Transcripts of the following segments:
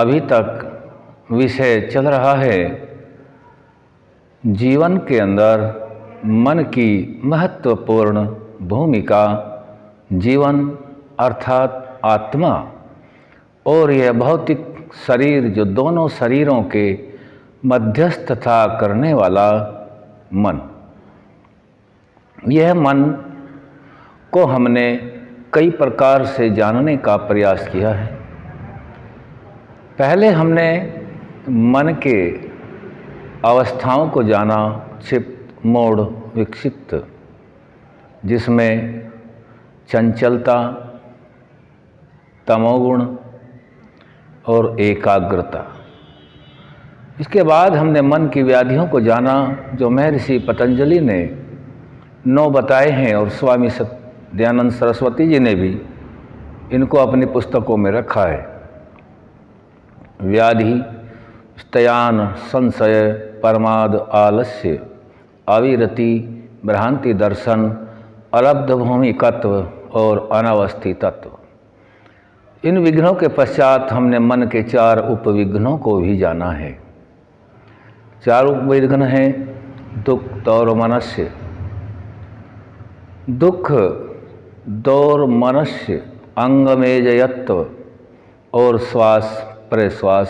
अभी तक विषय चल रहा है जीवन के अंदर मन की महत्वपूर्ण भूमिका, जीवन अर्थात आत्मा और यह भौतिक शरीर जो दोनों शरीरों के मध्यस्थता करने वाला मन। यह मन को हमने कई प्रकार से जानने का प्रयास किया है। पहले हमने मन के अवस्थाओं को जाना, क्षिप्त, मूढ़, विक्षिप्त, जिसमें चंचलता, तमोगुण और एकाग्रता। इसके बाद हमने मन की व्याधियों को जाना, जो महर्षि पतंजलि ने 9 बताए हैं और स्वामी दयानंद सरस्वती जी ने भी इनको अपनी पुस्तकों में रखा है। व्याधि, स्तयान, संशय, प्रमाद, आलस्य, अविरति, भ्रांति दर्शन, अलब्ध भूमिकत्व और अनावस्थित तत्व। इन विघ्नों के पश्चात हमने मन के 4 उपविघ्नों को भी जाना है। 4 उपविघ्न हैं दुख, दौर, मनस्य। दुख, दौर, मनस्य, अंगमेजयत्व और श्वास प्रश्वास,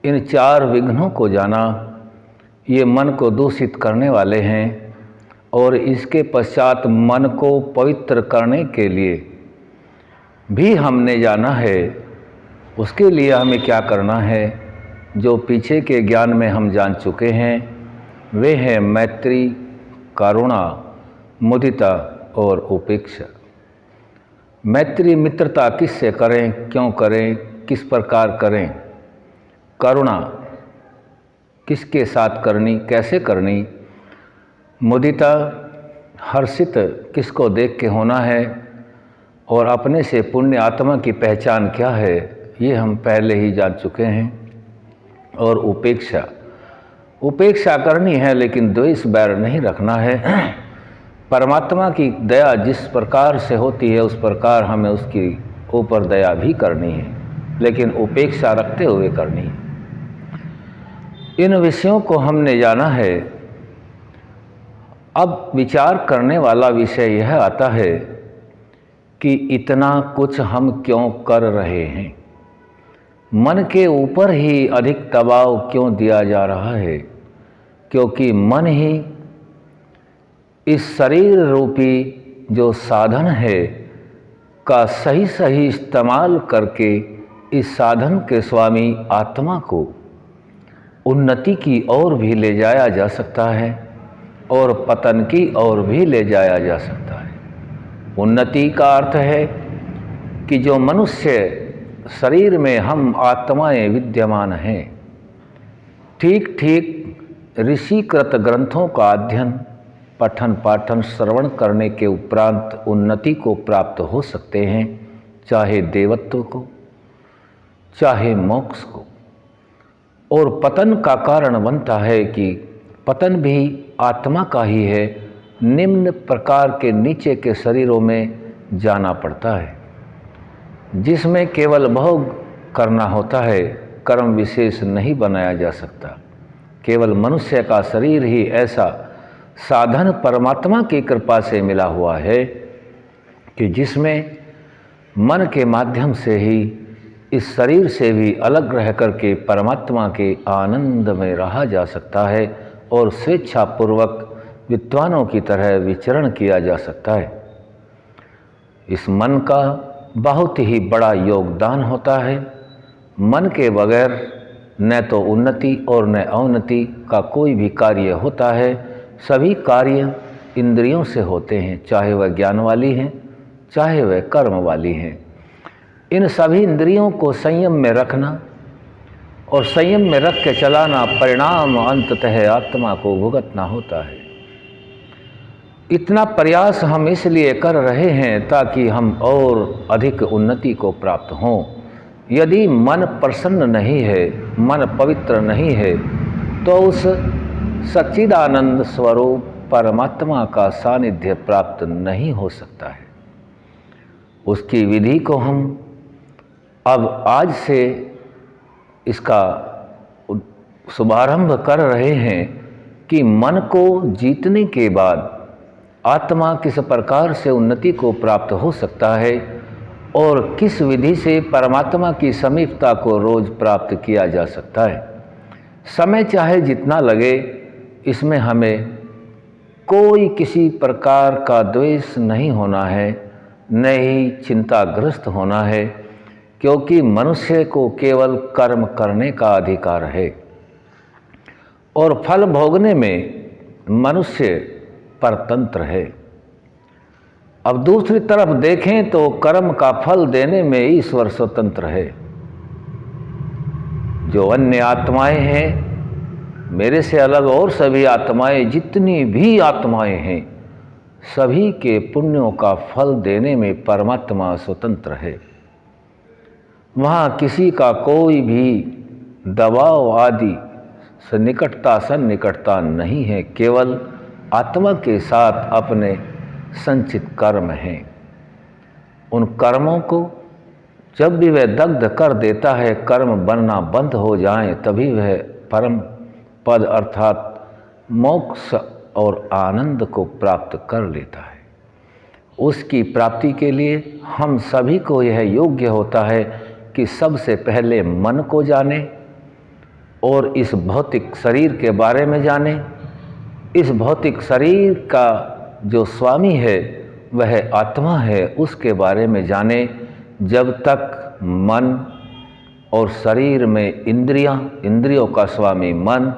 इन 4 विघ्नों को जाना। ये मन को दूषित करने वाले हैं और इसके पश्चात मन को पवित्र करने के लिए भी हमने जाना है। उसके लिए हमें क्या करना है, जो पीछे के ज्ञान में हम जान चुके हैं, वे हैं मैत्री, करुणा, मुदिता और उपेक्षा। मैत्री, मित्रता किससे करें, क्यों करें, किस प्रकार करें। करुणा किसके साथ करनी, कैसे करनी। मुदिता, हर्षित किसको देख के होना है और अपने से पुण्य आत्मा की पहचान क्या है, ये हम पहले ही जान चुके हैं। और उपेक्षा, उपेक्षा करनी है लेकिन द्वेष बैर नहीं रखना है। परमात्मा की दया जिस प्रकार से होती है उस प्रकार हमें उसकी ऊपर दया भी करनी है, लेकिन उपेक्षा रखते हुए करनी है। इन विषयों को हमने जाना है। अब विचार करने वाला विषय यह आता है कि इतना कुछ हम क्यों कर रहे हैं, मन के ऊपर ही अधिक दबाव क्यों दिया जा रहा है। क्योंकि मन ही इस शरीर रूपी जो साधन है का सही सही इस्तेमाल करके इस साधन के स्वामी आत्मा को उन्नति की ओर भी ले जाया जा सकता है और पतन की ओर भी ले जाया जा सकता है। उन्नति का अर्थ है कि जो मनुष्य शरीर में हम आत्माएं विद्यमान हैं, ठीक ठीक ऋषिकृत ग्रंथों का अध्ययन, पठन पाठन, श्रवण करने के उपरांत उन्नति को प्राप्त हो सकते हैं, चाहे देवत्व को, चाहे मोक्ष को। और पतन का कारण बनता है कि पतन भी आत्मा का ही है, निम्न प्रकार के नीचे के शरीरों में जाना पड़ता है, जिसमें केवल भोग करना होता है, कर्म विशेष नहीं बनाया जा सकता। केवल मनुष्य का शरीर ही ऐसा साधन परमात्मा की कृपा से मिला हुआ है कि जिसमें मन के माध्यम से ही इस शरीर से भी अलग रह कर के परमात्मा के आनंद में रहा जा सकता है और स्वेच्छापूर्वक विद्वानों की तरह विचरण किया जा सकता है। इस मन का बहुत ही बड़ा योगदान होता है। मन के बगैर न तो उन्नति और न अवनति का कोई भी कार्य होता है। सभी कार्य इंद्रियों से होते हैं, चाहे वह ज्ञान वाली हैं, चाहे वह कर्म वाली हैं। इन सभी इंद्रियों को संयम में रखना और संयम में रख के चलाना परिणाम अंततः आत्मा को भुगतना होता है। इतना प्रयास हम इसलिए कर रहे हैं ताकि हम और अधिक उन्नति को प्राप्त हों। यदि मन प्रसन्न नहीं है, मन पवित्र नहीं है, तो उस सच्चिदानंद स्वरूप परमात्मा का सानिध्य प्राप्त नहीं हो सकता है। उसकी विधि को हम अब आज से इसका शुभारंभ कर रहे हैं कि मन को जीतने के बाद आत्मा किस प्रकार से उन्नति को प्राप्त हो सकता है और किस विधि से परमात्मा की समीपता को रोज प्राप्त किया जा सकता है। समय चाहे जितना लगे, इसमें हमें कोई किसी प्रकार का द्वेष नहीं होना है, न ही चिंताग्रस्त होना है, क्योंकि मनुष्य को केवल कर्म करने का अधिकार है और फल भोगने में मनुष्य परतंत्र है। अब दूसरी तरफ देखें तो कर्म का फल देने में ईश्वर स्वतंत्र है। जो अन्य आत्माएं हैं, मेरे से अलग और सभी आत्माएं, जितनी भी आत्माएं हैं, सभी के पुण्यों का फल देने में परमात्मा स्वतंत्र है। वहाँ किसी का कोई भी दबाव आदि सन्निकटता सन्निकटता नहीं है, केवल आत्मा के साथ अपने संचित कर्म हैं। उन कर्मों को जब भी वह दग्ध कर देता है, कर्म बनना बंद हो जाए, तभी वह परम पद अर्थात मोक्ष और आनंद को प्राप्त कर लेता है। उसकी प्राप्ति के लिए हम सभी को यह योग्य होता है कि सबसे पहले मन को जाने और इस भौतिक शरीर के बारे में जाने। इस भौतिक शरीर का जो स्वामी है वह आत्मा है, उसके बारे में जाने। जब तक मन और शरीर में इंद्रियों का स्वामी मन,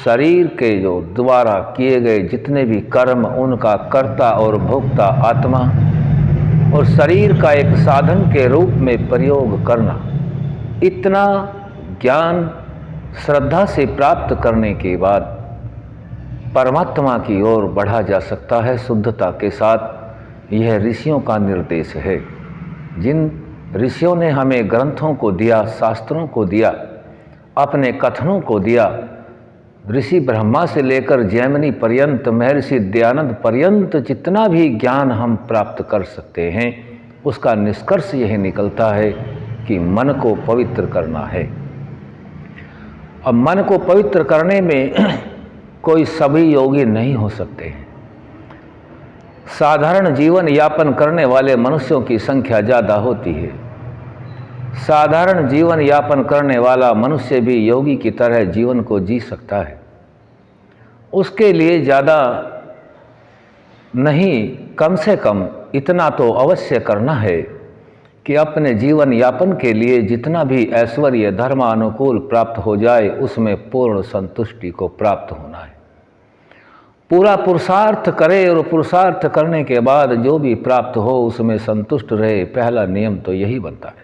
शरीर के जो द्वारा किए गए जितने भी कर्म, उनका कर्ता और भोक्ता आत्मा, और शरीर का एक साधन के रूप में प्रयोग करना, इतना ज्ञान श्रद्धा से प्राप्त करने के बाद परमात्मा की ओर बढ़ा जा सकता है शुद्धता के साथ। यह ऋषियों का निर्देश है। जिन ऋषियों ने हमें ग्रंथों को दिया, शास्त्रों को दिया, अपने कथनों को दिया, ऋषि ब्रह्मा से लेकर जैमिनी पर्यंत, महर्षि दयानंद पर्यंत जितना भी ज्ञान हम प्राप्त कर सकते हैं, उसका निष्कर्ष यह निकलता है कि मन को पवित्र करना है। अब मन को पवित्र करने में कोई सभी योगी नहीं हो सकते हैं। साधारण जीवन यापन करने वाले मनुष्यों की संख्या ज़्यादा होती है। साधारण जीवन यापन करने वाला मनुष्य भी योगी की तरह जीवन को जी सकता है। उसके लिए ज़्यादा नहीं, कम से कम इतना तो अवश्य करना है कि अपने जीवन यापन के लिए जितना भी ऐश्वर्य धर्मानुकूल प्राप्त हो जाए, उसमें पूर्ण संतुष्टि को प्राप्त होना है। पूरा पुरुषार्थ करे और पुरुषार्थ करने के बाद जो भी प्राप्त हो उसमें संतुष्ट रहे। पहला नियम तो यही बनता है।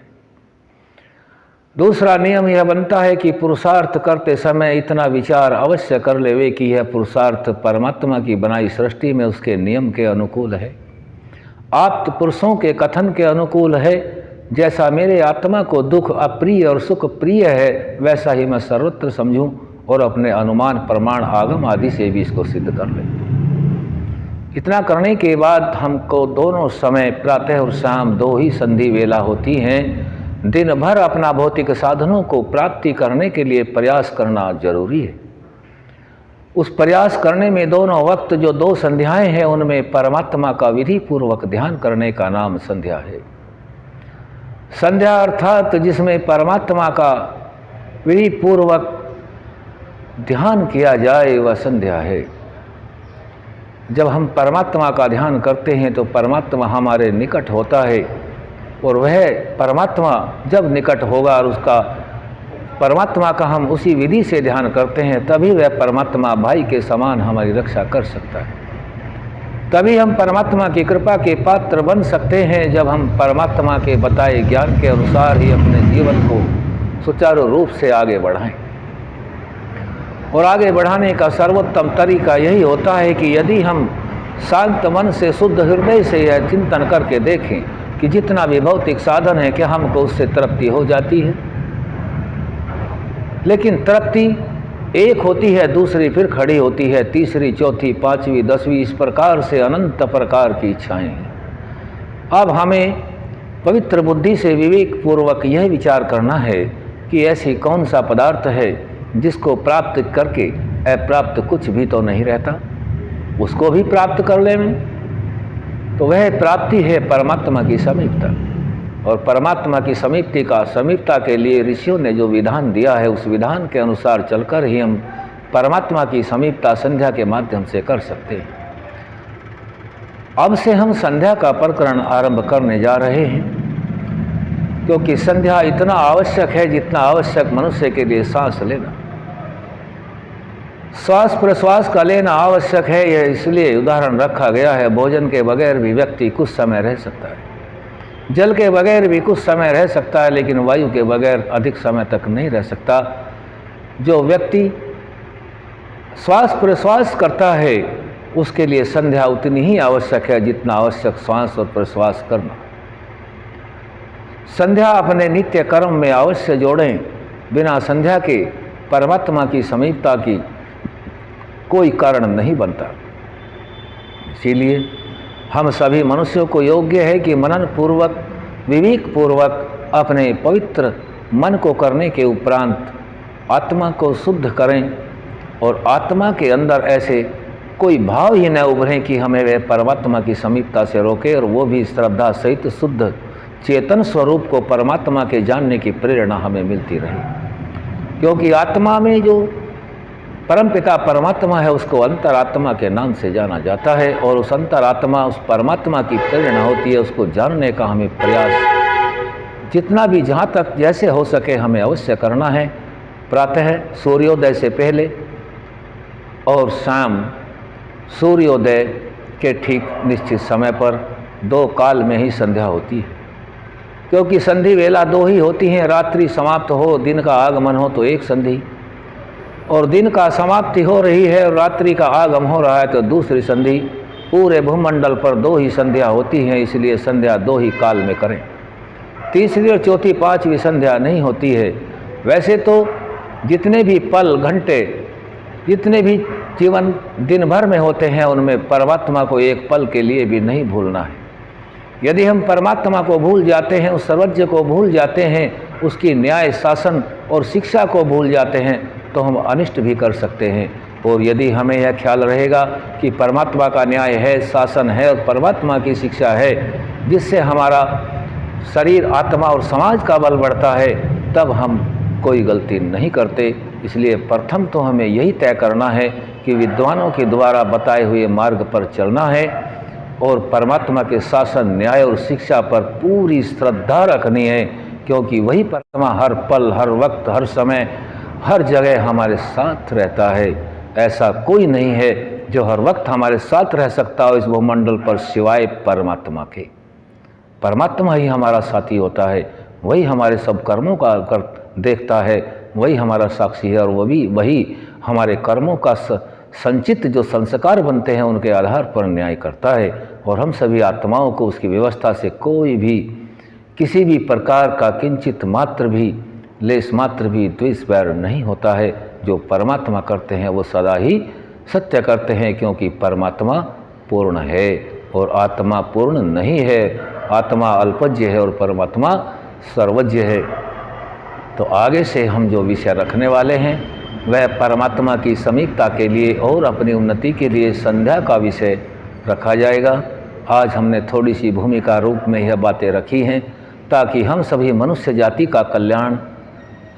दूसरा नियम यह बनता है कि पुरुषार्थ करते समय इतना विचार अवश्य कर लेवे कि यह पुरुषार्थ परमात्मा की बनाई सृष्टि में उसके नियम के अनुकूल है, आप्त पुरुषों के कथन के अनुकूल है। जैसा मेरे आत्मा को दुख अप्रिय और सुख प्रिय है, वैसा ही मैं सर्वत्र समझूं और अपने अनुमान प्रमाण आगम आदि से भी इसको सिद्ध कर ले। इतना करने के बाद हमको दोनों समय, प्रातः और शाम, दो ही संधि वेला होती हैं। दिन भर अपना भौतिक साधनों को प्राप्ति करने के लिए प्रयास करना जरूरी है। उस प्रयास करने में दोनों वक्त जो दो संध्याएं हैं, उनमें परमात्मा का विधि पूर्वक ध्यान करने का नाम संध्या है। संध्या अर्थात जिसमें परमात्मा का विधि पूर्वक ध्यान किया जाए, वह संध्या है। जब हम परमात्मा का ध्यान करते हैं तो परमात्मा हमारे निकट होता है, और वह परमात्मा जब निकट होगा और उसका परमात्मा का हम उसी विधि से ध्यान करते हैं, तभी वह परमात्मा भाई के समान हमारी रक्षा कर सकता है। तभी हम परमात्मा की कृपा के पात्र बन सकते हैं, जब हम परमात्मा के बताए ज्ञान के अनुसार ही अपने जीवन को सुचारू रूप से आगे बढ़ाएं। और आगे बढ़ाने का सर्वोत्तम तरीका यही होता है कि यदि हम शांत मन से, शुद्ध हृदय से यह चिंतन करके देखें कि जितना भी भौतिक साधन है, क्या हमको उससे तृप्ति हो जाती है। लेकिन तृप्ति एक होती है, दूसरी फिर खड़ी होती है, तीसरी, चौथी, पांचवी, 10वीं, इस प्रकार से अनंत प्रकार की इच्छाएं हैं। अब हमें पवित्र बुद्धि से विवेक पूर्वक यह विचार करना है कि ऐसी कौन सा पदार्थ है जिसको प्राप्त करके अप्राप्त कुछ भी तो नहीं रहता, उसको भी प्राप्त कर ले में, तो वह प्राप्ति है परमात्मा की समीपता। और परमात्मा की समीपता के लिए ऋषियों ने जो विधान दिया है, उस विधान के अनुसार चलकर ही हम परमात्मा की समीपता संध्या के माध्यम से कर सकते हैं। अब से हम संध्या का प्रकरण आरंभ करने जा रहे हैं, क्योंकि संध्या इतना आवश्यक है जितना आवश्यक मनुष्य के लिए सांस लेना। श्वास प्रश्वास का लेना आवश्यक है, यह इसलिए उदाहरण रखा गया है। भोजन के बगैर भी व्यक्ति कुछ समय रह सकता है, जल के बगैर भी कुछ समय रह सकता है, लेकिन वायु के बगैर अधिक समय तक नहीं रह सकता। जो व्यक्ति श्वास प्रश्वास करता है उसके लिए संध्या उतनी ही आवश्यक है जितना आवश्यक श्वास और प्रश्वास करना। संध्या अपने नित्य कर्म में अवश्य जोड़ें। बिना संध्या के परमात्मा की समीपता की कोई कारण नहीं बनता। इसीलिए हम सभी मनुष्यों को योग्य है कि मनन पूर्वक, विवेक पूर्वक अपने पवित्र मन को करने के उपरांत आत्मा को शुद्ध करें और आत्मा के अंदर ऐसे कोई भाव ही न उभरें कि हमें वह परमात्मा की समीपता से रोके, और वो भी श्रद्धा सहित शुद्ध चेतन स्वरूप को परमात्मा के जानने की प्रेरणा हमें मिलती रहे। क्योंकि आत्मा में जो परमपिता परमात्मा है उसको अंतरात्मा के नाम से जाना जाता है, और उस अंतरात्मा, उस परमात्मा की प्रेरणा होती है। उसको जानने का हमें प्रयास जितना भी जहाँ तक जैसे हो सके हमें अवश्य करना है। प्रातः सूर्योदय से पहले और शाम सूर्योदय के ठीक निश्चित समय पर 2 काल में ही संध्या होती है। क्योंकि संधि वेला 2 ही होती हैं, रात्रि समाप्त हो, दिन का आगमन हो तो एक संधि, और दिन का समाप्ति हो रही है और रात्रि का आगमन हो रहा है तो दूसरी संधि। पूरे भूमंडल पर 2 ही संध्या होती हैं, इसलिए संध्या 2 ही काल में करें। तीसरी और चौथी 5वीं संध्या नहीं होती है। वैसे तो जितने भी पल, घंटे, जितने भी जीवन दिन भर में होते हैं, उनमें परमात्मा को एक पल के लिए भी नहीं भूलना है। यदि हम परमात्मा को भूल जाते हैं, उस सर्वज्ञ को भूल जाते हैं, उसकी न्याय, शासन और शिक्षा को भूल जाते हैं, तो हम अनिष्ट भी कर सकते हैं। और यदि हमें यह ख्याल रहेगा कि परमात्मा का न्याय है, शासन है और परमात्मा की शिक्षा है, जिससे हमारा शरीर, आत्मा और समाज का बल बढ़ता है, तब हम कोई गलती नहीं करते। इसलिए प्रथम तो हमें यही तय करना है कि विद्वानों के द्वारा बताए हुए मार्ग पर चलना है और परमात्मा के शासन, न्याय और शिक्षा पर पूरी श्रद्धा रखनी है, क्योंकि वही परमात्मा हर पल, हर वक्त, हर समय, हर जगह हमारे साथ रहता है। ऐसा कोई नहीं है जो हर वक्त हमारे साथ रह सकता हो इस भूमंडल पर सिवाय परमात्मा के। परमात्मा ही हमारा साथी होता है, वही हमारे सब कर्मों का देखता है, वही हमारा साक्षी है, और वही हमारे कर्मों का संचित जो संस्कार बनते हैं उनके आधार पर न्याय करता है। और हम सभी आत्माओं को उसकी व्यवस्था से कोई भी, किसी भी प्रकार का किंचित मात्र भी, लेस मात्र भी द्वेष बैर नहीं होता है। जो परमात्मा करते हैं वो सदा ही सत्य करते हैं, क्योंकि परमात्मा पूर्ण है और आत्मा पूर्ण नहीं है। आत्मा अल्पज्य है और परमात्मा सर्वज्ञ है। तो आगे से हम जो विषय रखने वाले हैं वह परमात्मा की समीपता के लिए और अपनी उन्नति के लिए संध्या का विषय रखा जाएगा। आज हमने थोड़ी सी भूमिका रूप में यह बातें रखी हैं ताकि हम सभी मनुष्य जाति का कल्याण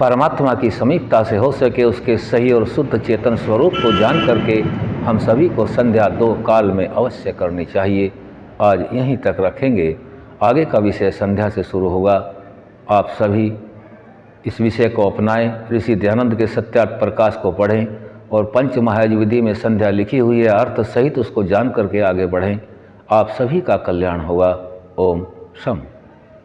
परमात्मा की समीपता से हो सके। उसके सही और शुद्ध चेतन स्वरूप को जान करके हम सभी को संध्या 2 काल में अवश्य करनी चाहिए। आज यहीं तक रखेंगे, आगे का विषय संध्या से शुरू होगा। आप सभी इस विषय को अपनाएं, ऋषि दयानंद के सत्यार्थ प्रकाश को पढ़ें और पंच महायज्ञ विधि में संध्या लिखी हुई है, अर्थ सहित उसको जान करके आगे बढ़ें। आप सभी का कल्याण होगा। ओम शम।